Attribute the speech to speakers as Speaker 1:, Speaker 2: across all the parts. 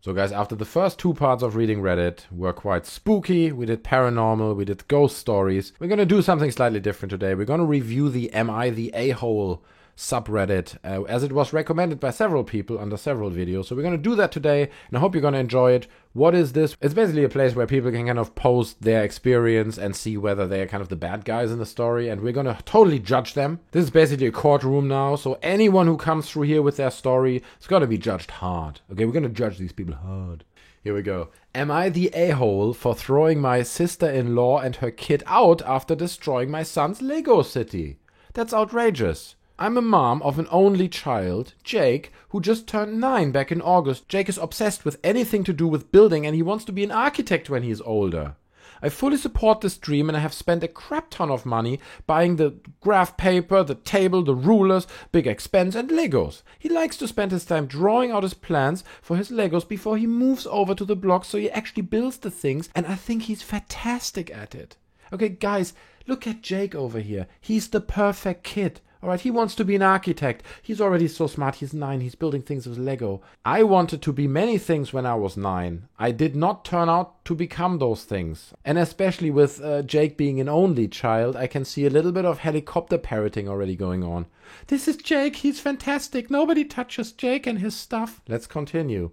Speaker 1: So guys, after the first 2 parts of reading Reddit were quite spooky, we did paranormal, we did ghost stories, we're gonna do something slightly different today. We're gonna review the Am I the A-hole subreddit, as it was recommended by several people under several videos. So we're going to do that today, and I hope you're going to enjoy it. What is this? It's basically a place where people can kind of post their experience and see whether they're kind of the bad guys in the story, and we're going to totally judge them. This is basically a courtroom now, so anyone who comes through here with their story is going to be judged hard. Okay, we're going to judge these people hard. Here we go. Am I the a-hole for throwing my sister-in-law and her kid out after destroying my son's Lego city? That's outrageous. I'm a mom of an only child, Jake, who just turned 9 back in August. Jake is obsessed with anything to do with building, and he wants to be an architect when he's older. I fully support this dream, and I have spent a crap ton of money buying the graph paper, the table, the rulers, big expense, and Legos. He likes to spend his time drawing out his plans for his Legos before he moves over to the block, so he actually builds the things, and I think he's fantastic at it. Okay, guys, look at Jake over here. He's the perfect kid. Alright, he wants to be an architect. He's already so smart. He's 9. He's building things with Lego. I wanted to be many things when I was 9. I did not turn out to become those things. And especially with Jake being an only child, I can see a little bit of helicopter parroting already going on. This is Jake. He's fantastic. Nobody touches Jake and his stuff. Let's continue.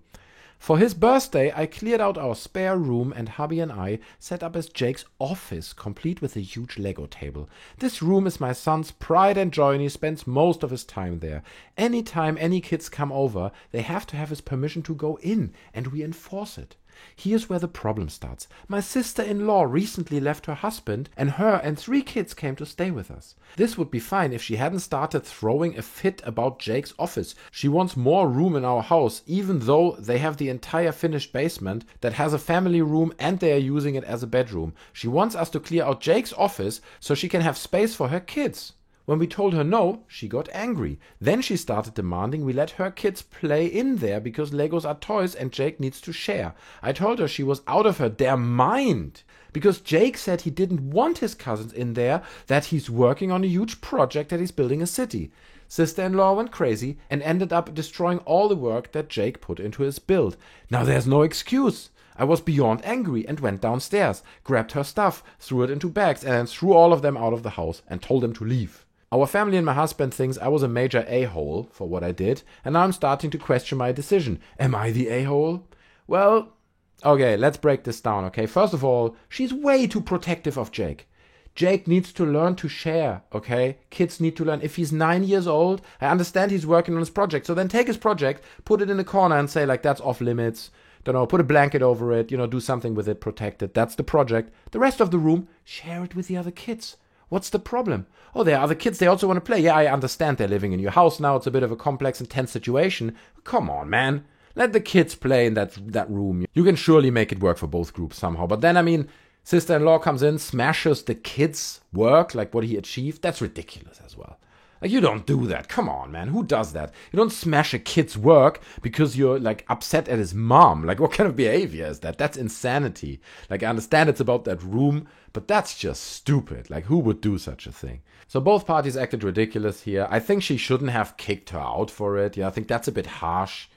Speaker 1: For his birthday, I cleared out our spare room, and hubby and I set up as Jake's office, complete with a huge Lego table. This room is my son's pride and joy, and he spends most of his time there. Anytime any kids come over, they have to have his permission to go in, and we enforce it. Here's where the problem starts. My sister-in-law recently left her husband, and her and 3 kids came to stay with us. This would be fine if she hadn't started throwing a fit about Jake's office. She wants more room in our house, even though they have the entire finished basement that has a family room and they are using it as a bedroom. She wants us to clear out Jake's office so she can have space for her kids. When we told her no, she got angry. Then she started demanding we let her kids play in there because Legos are toys and Jake needs to share. I told her she was out of her damn mind because Jake said he didn't want his cousins in there, that he's working on a huge project, that he's building a city. Sister-in-law went crazy and ended up destroying all the work that Jake put into his build. Now there's no excuse. I was beyond angry and went downstairs, grabbed her stuff, threw it into bags, and then threw all of them out of the house and told them to leave. Our family and my husband thinks I was a major a-hole for what I did, and now I'm starting to question my decision. Am I the a-hole? Well, okay, let's break this down, okay? First of all, she's way too protective of Jake. Jake needs to learn to share, okay? Kids need to learn. If he's 9 years old, I understand he's working on his project, so then take his project, put it in a corner and say, like, that's off limits. Don't know, put a blanket over it, do something with it, protect it. That's the project. The rest of the room, share it with the other kids. What's the problem? Oh, there are other kids, they also want to play. Yeah, I understand they're living in your house now. It's a bit of a complex and tense situation. Come on, man. Let the kids play in that room. You can surely make it work for both groups somehow. But then, sister-in-law comes in, smashes the kid's work, like what he achieved. That's ridiculous as well. Like, you don't do that. Come on, man. Who does that? You don't smash a kid's work because you're, upset at his mom. Like, what kind of behavior is that? That's insanity. Like, I understand it's about that room, but that's just stupid. Like, who would do such a thing? So both parties acted ridiculous here. I think she shouldn't have kicked her out for it. Yeah, I think that's a bit harsh.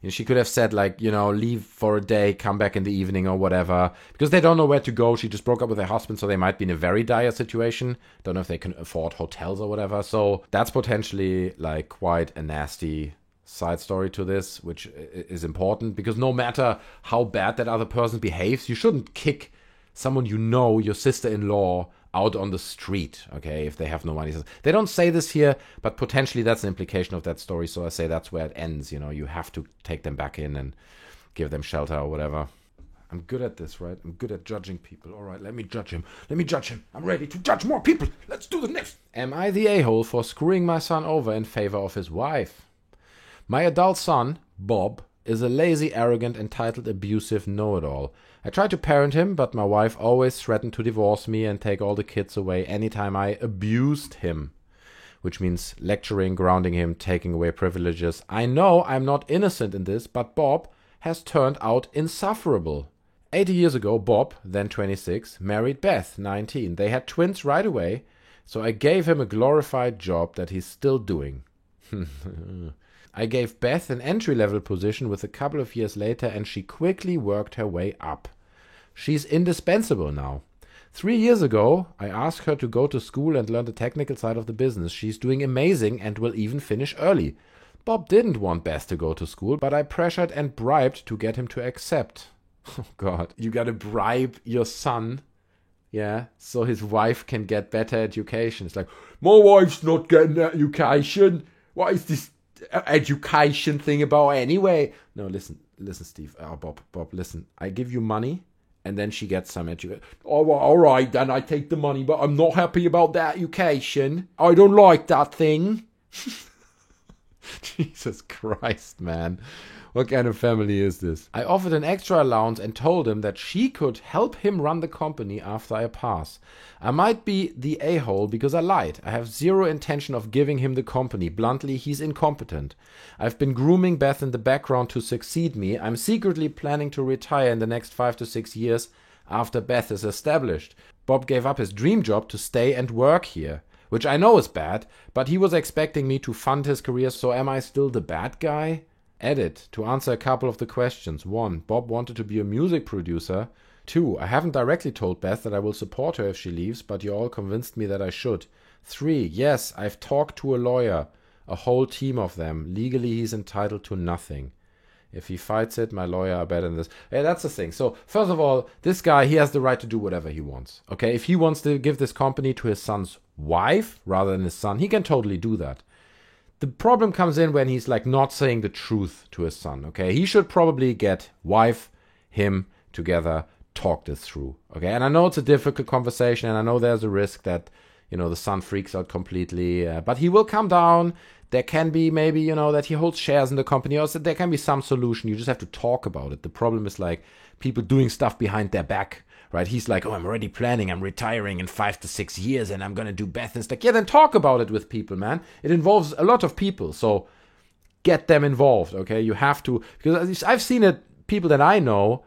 Speaker 1: She could have said, leave for a day, come back in the evening or whatever. Because they don't know where to go. She just broke up with her husband, so they might be in a very dire situation. Don't know if they can afford hotels or whatever. So that's potentially, quite a nasty side story to this, which is important. Because no matter how bad that other person behaves, you shouldn't kick someone your sister-in-law, out on the street, okay, if they have no money. They don't say this here, but potentially that's an implication of that story, so I say that's where it ends, you have to take them back in and give them shelter or whatever. I'm good at this, right? I'm good at judging people. All right, let me judge him. I'm ready to judge more people. Let's do the next. Am I the a-hole for screwing my son over in favor of his wife? My adult son, Bob, is a lazy, arrogant, entitled, abusive know-it-all. I tried to parent him, but my wife always threatened to divorce me and take all the kids away anytime I abused him, which means lecturing, grounding him, taking away privileges. I know I'm not innocent in this, but Bob has turned out insufferable. 80 years ago, Bob, then 26, married Beth, 19. They had twins right away, so I gave him a glorified job that he's still doing. I gave Beth an entry-level position with a couple of years later, and she quickly worked her way up. She's indispensable now. 3 years ago, I asked her to go to school and learn the technical side of the business. She's doing amazing and will even finish early. Bob didn't want Beth to go to school, but I pressured and bribed to get him to accept. Oh God, you gotta bribe your son, yeah, so his wife can get better education. It's like, my wife's not getting education. What is this education thing about anyway? No, listen, Steve. Bob, listen. I give you money, and then she gets some education. Oh, well, all right, then I take the money, but I'm not happy about that education. I don't like that thing. Jesus Christ, man. What kind of family is this? I offered an extra allowance and told him that she could help him run the company after I pass. I might be the a-hole because I lied. I have zero intention of giving him the company. Bluntly, he's incompetent. I've been grooming Beth in the background to succeed me. I'm secretly planning to retire in the next 5 to 6 years after Beth is established. Bob gave up his dream job to stay and work here, which I know is bad, but he was expecting me to fund his career, so am I still the bad guy? Edit, to answer a couple of the questions. 1. Bob wanted to be a music producer. 2. I haven't directly told Beth that I will support her if she leaves, but you all convinced me that I should. 3. Yes, I've talked to a lawyer, a whole team of them. Legally, he's entitled to nothing. If he fights it, my lawyer are better than this. Yeah, that's the thing. So, first of all, this guy, he has the right to do whatever he wants. Okay, if he wants to give this company to his son's wife rather than his son, he can totally do that. The problem comes in when he's like not saying the truth to his son, okay? He should probably get wife, him together, talk this through, okay? And I know it's a difficult conversation, and I know there's a risk that, the son freaks out completely, but he will calm down. There can be maybe, that he holds shares in the company, or so there can be some solution. You just have to talk about it. The problem is like people doing stuff behind their back, right? He's like, oh, I'm already planning. I'm retiring in 5 to 6 years, and I'm going to do Beth and stuff. Yeah, then talk about it with people, man. It involves a lot of people, so get them involved, okay? You have to, because I've seen it, people that I know,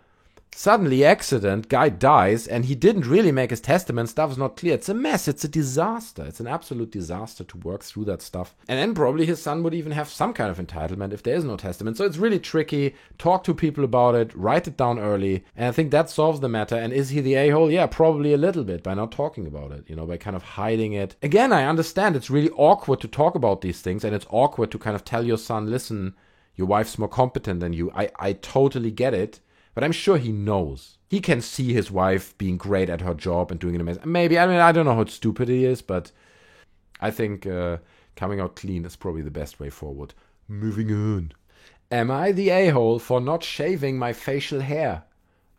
Speaker 1: suddenly accident, guy dies, and he didn't really make his testament, stuff is not clear. It's a mess, it's a disaster. It's an absolute disaster to work through that stuff. And then probably his son would even have some kind of entitlement if there is no testament. So it's really tricky. Talk to people about it, write it down early, and I think that solves the matter. And is he the a-hole? Yeah, probably a little bit by not talking about it, by kind of hiding it. Again, I understand it's really awkward to talk about these things, and it's awkward to kind of tell your son, listen, your wife's more competent than you. I totally get it. But I'm sure he knows. He can see his wife being great at her job and doing an amazing... Maybe, I don't know how stupid he is, but I think coming out clean is probably the best way forward. Moving on. Am I the a-hole for not shaving my facial hair?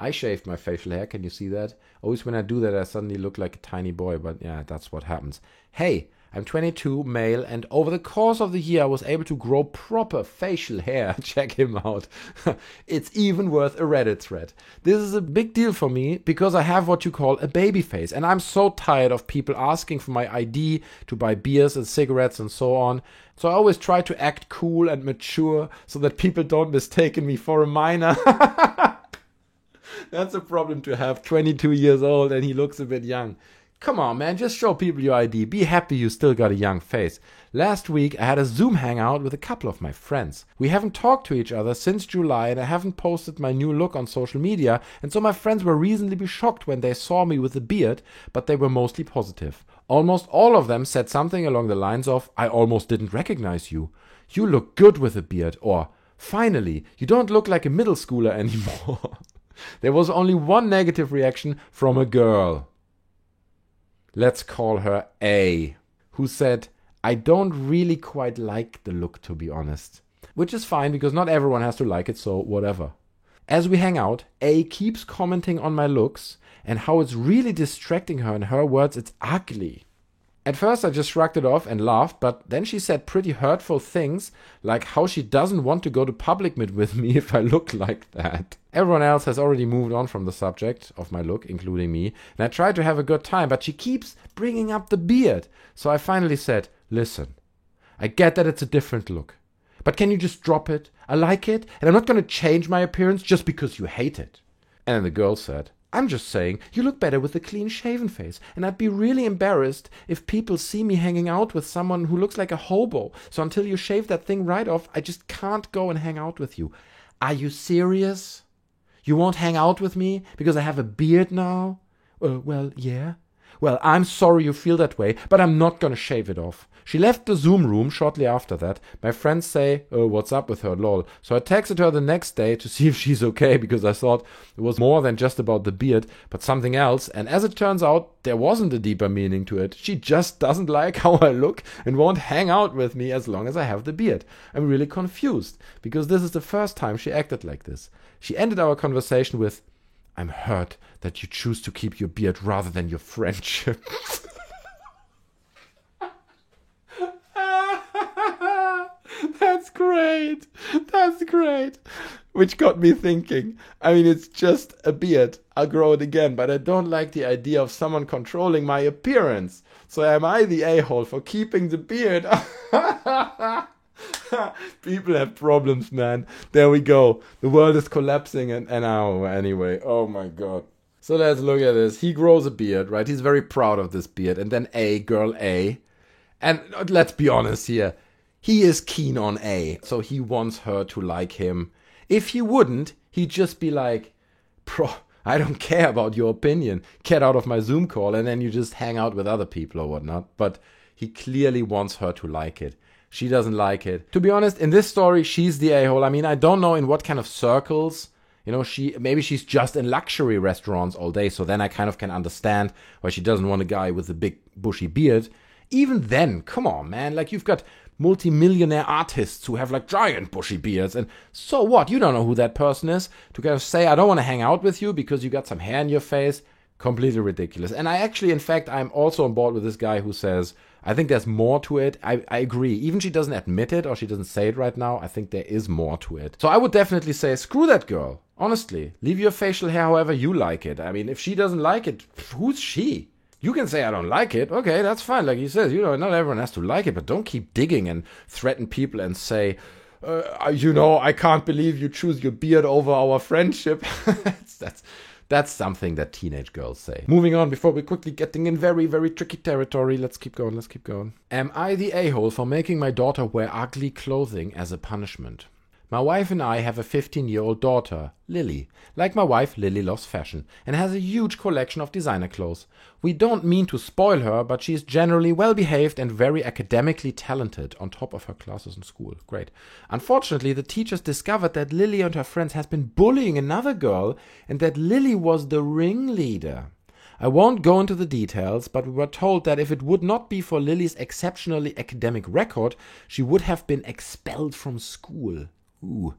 Speaker 1: I shaved my facial hair, can you see that? Always when I do that, I suddenly look like a tiny boy, but yeah, that's what happens. Hey, I'm 22, male, and over the course of the year I was able to grow proper facial hair. Check him out. It's even worth a Reddit thread. This is a big deal for me because I have what you call a baby face, and I'm so tired of people asking for my ID to buy beers and cigarettes and so on. So I always try to act cool and mature so that people don't mistake me for a minor. That's a problem to have. 22 years old and he looks a bit young. Come on, man, just show people your ID. Be happy you still got a young face. Last week, I had a Zoom hangout with a couple of my friends. We haven't talked to each other since July, and I haven't posted my new look on social media, and so my friends were reasonably shocked when they saw me with a beard, but they were mostly positive. Almost all of them said something along the lines of, I almost didn't recognize you. You look good with a beard, or, finally, you don't look like a middle schooler anymore. There was only one negative reaction from a girl. Let's call her A, who said, I don't really quite like the look, to be honest. Which is fine, because not everyone has to like it, so whatever. As we hang out, A keeps commenting on my looks and how it's really distracting her. In her words, it's ugly. At first I just shrugged it off and laughed, but then she said pretty hurtful things, like how she doesn't want to go to public with me if I look like that. Everyone else has already moved on from the subject of my look, including me, and I tried to have a good time, but she keeps bringing up the beard. So I finally said, listen, I get that it's a different look, but can you just drop it? I like it, and I'm not going to change my appearance just because you hate it. And then the girl said, I'm just saying, you look better with a clean-shaven face, and I'd be really embarrassed if people see me hanging out with someone who looks like a hobo. So until you shave that thing right off, I just can't go and hang out with you. Are you serious? You won't hang out with me because I have a beard now? Well, yeah. Well, I'm sorry you feel that way, but I'm not gonna shave it off. She left the Zoom room shortly after that. My friends say, oh, what's up with her, lol. So I texted her the next day to see if she's okay, because I thought it was more than just about the beard, but something else. And as it turns out, there wasn't a deeper meaning to it. She just doesn't like how I look and won't hang out with me as long as I have the beard. I'm really confused, because this is the first time she acted like this. She ended our conversation with, I'm hurt that you choose to keep your beard rather than your friendship. That's great. That's great. Which got me thinking. I mean, it's just a beard. I'll grow it again, but I don't like the idea of someone controlling my appearance. So am I the a-hole for keeping the beard? People have problems, man. There we go. The world is collapsing and anyway. Oh my God. So let's look at this. He grows a beard, right? He's very proud of this beard. And then girl A. And let's be honest here. He is keen on A. So he wants her to like him. If he wouldn't, he'd just be like, bro, I don't care about your opinion. Get out of my Zoom call, and then you just hang out with other people or whatnot. But he clearly wants her to like it. She doesn't like it. To be honest, in this story, she's the a-hole. I mean, I don't know in what kind of circles. You know, maybe she's just in luxury restaurants all day. So then I kind of can understand why she doesn't want a guy with a big bushy beard. Even then, come on, man. Like, you've got multi-millionaire artists who have like giant bushy beards, and so what? You don't know who that person is. To kind of say, I don't want to hang out with you because you got some hair in your face, completely ridiculous. And I actually, in fact, I'm also on board with this guy who says, I think there's more to it. I agree. Even she doesn't admit it, or she doesn't say it right now, I think there is more to it. So I would definitely say, screw that girl. Honestly, leave your facial hair however you like it. I mean, if she doesn't like it, who's she? You can say, I don't like it. Okay, that's fine. Like he says, you know, not everyone has to like it, but don't keep digging and threaten people and say, you know, I can't believe you choose your beard over our friendship. That's something that teenage girls say. Moving on, before we quickly getting in very, very tricky territory. Let's keep going. Am I the a-hole for making my daughter wear ugly clothing as a punishment? My wife and I have a 15-year-old daughter, Lily. Like my wife, Lily loves fashion and has a huge collection of designer clothes. We don't mean to spoil her, but she is generally well-behaved and very academically talented, on top of her classes in school. Great. Unfortunately, the teachers discovered that Lily and her friends has been bullying another girl and that Lily was the ringleader. I won't go into the details, but we were told that if it would not be for Lily's exceptionally academic record, she would have been expelled from school. Ooh.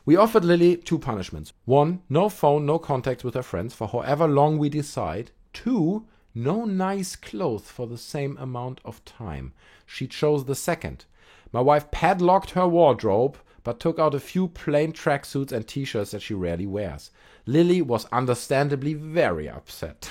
Speaker 1: We offered Lily 2 punishments. 1, no phone, no contact with her friends for however long we decide. 2, no nice clothes for the same amount of time. She chose the second. My wife padlocked her wardrobe, but took out a few plain tracksuits and t-shirts that she rarely wears. Lily was understandably very upset.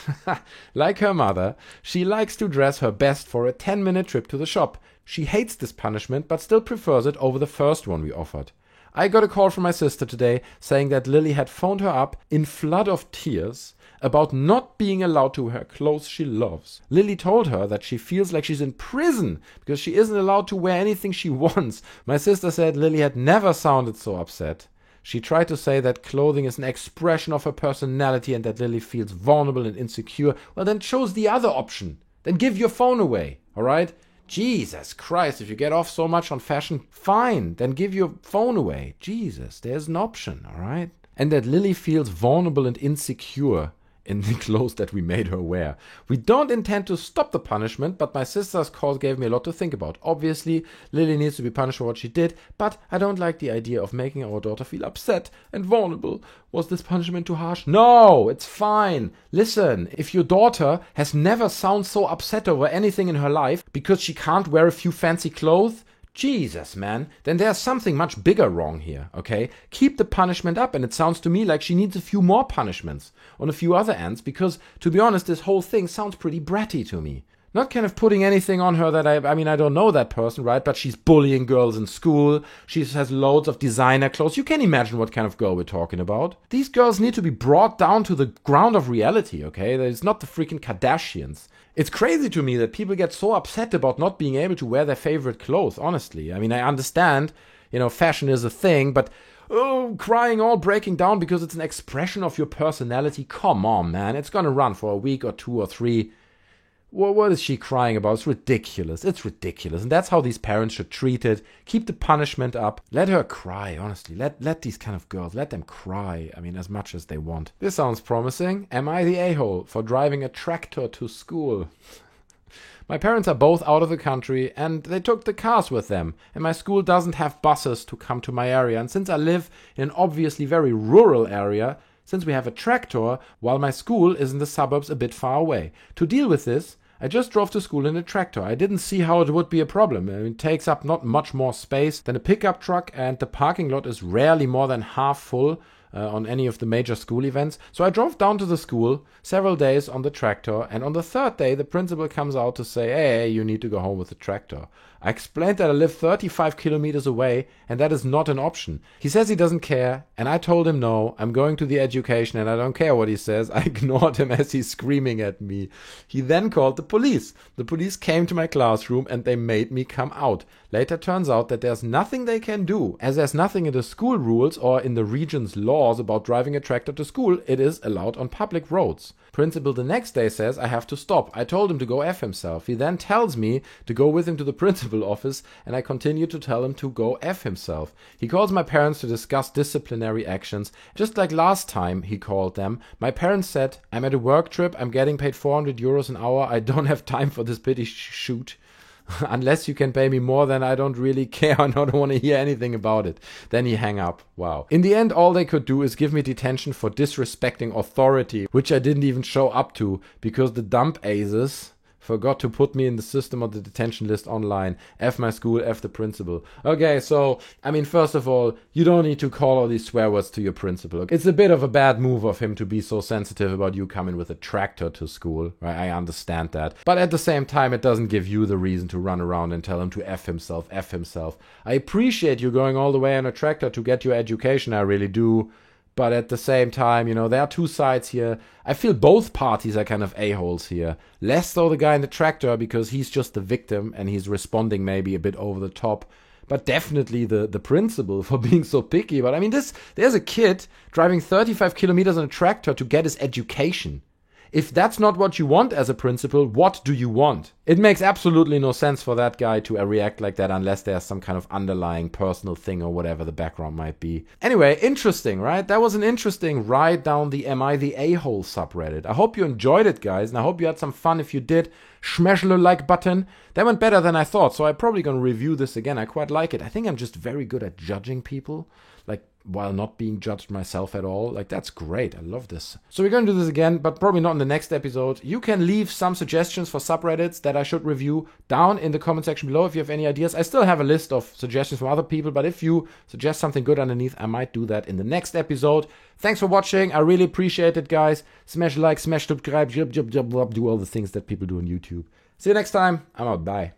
Speaker 1: Like her mother, she likes to dress her best for a 10-minute trip to the shop. She hates this punishment, but still prefers it over the first one we offered. I got a call from my sister today saying that Lily had phoned her up in flood of tears about not being allowed to wear clothes she loves. Lily told her that she feels like she's in prison because she isn't allowed to wear anything she wants. My sister said Lily had never sounded so upset. She tried to say that clothing is an expression of her personality and that Lily feels vulnerable and insecure. Well, then choose the other option. Then give your phone away, all right? Jesus Christ, if you get off so much on fashion, fine, then give your phone away. Jesus, there's an option, all right? And that Lily feels vulnerable and insecure in the clothes that we made her wear. We don't intend to stop the punishment, but my sister's call gave me a lot to think about. Obviously, Lily needs to be punished for what she did, but I don't like the idea of making our daughter feel upset and vulnerable. Was this punishment too harsh? No, it's fine. Listen, if your daughter has never sounded so upset over anything in her life because she can't wear a few fancy clothes, Jesus, man, then there's something much bigger wrong here, okay? Keep the punishment up, and it sounds to me like she needs a few more punishments on a few other ends, because, to be honest, this whole thing sounds pretty bratty to me. Not kind of putting anything on her that I mean, I don't know that person, right? But she's bullying girls in school. She has loads of designer clothes. You can imagine what kind of girl we're talking about. These girls need to be brought down to the ground of reality, okay? It's not the freaking Kardashians. It's crazy to me that people get so upset about not being able to wear their favorite clothes, honestly. I mean, I understand, fashion is a thing, but crying all breaking down because it's an expression of your personality. Come on, man. It's gonna run for a week or 2 or 3. What is she crying about? It's ridiculous. It's ridiculous. And that's how these parents should treat it. Keep the punishment up. Let her cry, honestly. Let these kind of girls, let them cry. I mean, as much as they want. This sounds promising. Am I the a-hole for driving a tractor to school? My parents are both out of the country and they took the cars with them. And my school doesn't have buses to come to my area. And since I live in an obviously very rural area, since we have a tractor, while my school is in the suburbs a bit far away. To deal with this, I just drove to school in a tractor. I didn't see how it would be a problem. It takes up not much more space than a pickup truck, and the parking lot is rarely more than half full on any of the major school events. So I drove down to the school several days on the tractor, and on the 3rd day the principal comes out to say, hey, you need to go home with the tractor. I explained that I live 35 kilometers away and that is not an option. He says he doesn't care, and I told him no, I'm going to the education and I don't care what he says. I ignored him as he's screaming at me. He then called the police. The police came to my classroom and they made me come out. Later turns out that there's nothing they can do, as there's nothing in the school rules or in the region's laws about driving a tractor to school. It is allowed on public roads. Principal the next day says I have to stop. I told him to go F himself. He then tells me to go with him to the principal office, and I continue to tell him to go F himself. He calls my parents to discuss disciplinary actions. Just like last time he called them, my parents said, I'm at a work trip, I'm getting paid 400 euros an hour, I don't have time for this pity shoot. Unless you can pay me more, then I don't really care. I don't want to hear anything about it. Then he hang up. Wow. In the end, all they could do is give me detention for disrespecting authority, which I didn't even show up to because the dump aces forgot to put me in the system of the detention list online. F my school, F the principal. Okay, so, I mean, first of all, you don't need to call all these swear words to your principal. It's a bit of a bad move of him to be so sensitive about you coming with a tractor to school. Right? I understand that. But at the same time, it doesn't give you the reason to run around and tell him to F himself, F himself. I appreciate you going all the way on a tractor to get your education, I really do. But at the same time, there are two sides here. I feel both parties are kind of a-holes here. Less so the guy in the tractor because he's just the victim and he's responding maybe a bit over the top. But definitely the principal for being so picky. But I mean, there's a kid driving 35 kilometers on a tractor to get his education. If that's not what you want as a principal, what do you want? It makes absolutely no sense for that guy to react like that unless there's some kind of underlying personal thing or whatever the background might be. Anyway, interesting, right? That was an interesting ride down the Am I the A-hole subreddit. I hope you enjoyed it, guys, and I hope you had some fun. If you did, smash the like button. That went better than I thought, so I'm probably going to review this again. I quite like it. I think I'm just very good at judging people, while not being judged myself at all. That's great. I love this. So we're going to do this again, but probably not in the next episode. You can leave some suggestions for subreddits that I should review down in the comment section below if you have any ideas. I still have a list of suggestions from other people, but if you suggest something good underneath, I might do that in the next episode. Thanks for watching. I really appreciate it, guys. Smash like, smash subscribe, do all the things that people do on YouTube. See you next time. I'm out. Bye.